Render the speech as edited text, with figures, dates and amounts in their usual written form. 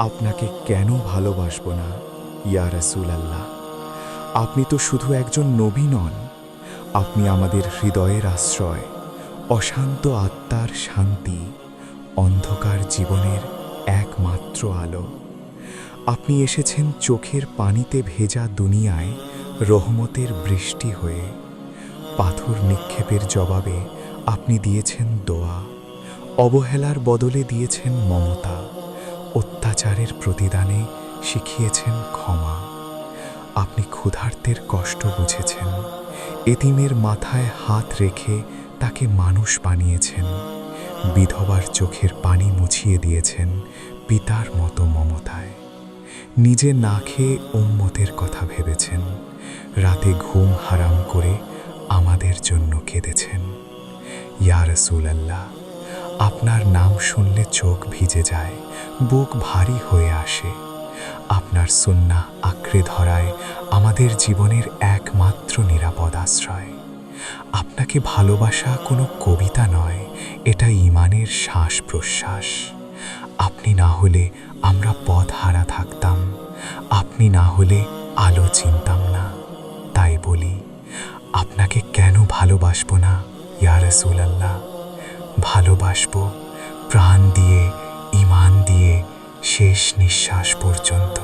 আপনাকে কেন ভালোবাসবো না ইয়া রাসূলাল্লাহ। আপনি তো শুধু একজন নবী নন, আপনি আমাদের হৃদয়ের আশ্রয়, অশান্ত আত্মার শান্তি, অন্ধকার জীবনের একমাত্র আলো। আপনি এসেছেন চোখের পানিতে ভেজা দুনিয়ায় রহমতের বৃষ্টি হয়ে। পাথর নিক্ষেপের জবাবে আপনি দিয়েছেন দোয়া, অবহেলার বদলে দিয়েছেন মমতা, অত্যাচারের প্রতিদানে শিখিয়েছেন ক্ষমা। আপনি ক্ষুধার্তের কষ্ট বুঝেছেন, এতিমের মাথায় হাত রেখে তাকে মানুষ বানিয়েছেন, বিধবার চোখের পানি মুছিয়ে দিয়েছেন পিতার মতো মমতায়। নিজে না খেয়ে উম্মতের কথা ভেবেছেন, রাতে ঘুম হারাম করে আমাদের জন্য কেঁদেছেন। ইয়া রাসূলাল্লাহ, আপনার নাম শুনলে চোখ ভিজে যায়, বুক ভারী হয়ে আসে। আপনার সুন্নাহ আঁকড়ে ধরায় আমাদের জীবনের একমাত্র নিরাপদ আশ্রয়। আপনাকে ভালোবাসা কোনো কবিতা নয়, এটা ঈমানের শ্বাস প্রশ্বাস। আপনি না হলে আমরা পথ হারা থাকতাম, আপনি না হলে আলো চিনতাম না। তাই বলি, আপনাকে কেন ভালোবাসবো না ইয়া রাসূলাল্লাহ। ভালোবাসবো প্রাণ দিয়ে, ঈমান দিয়ে, শেষ নিঃশ্বাস পর্যন্ত।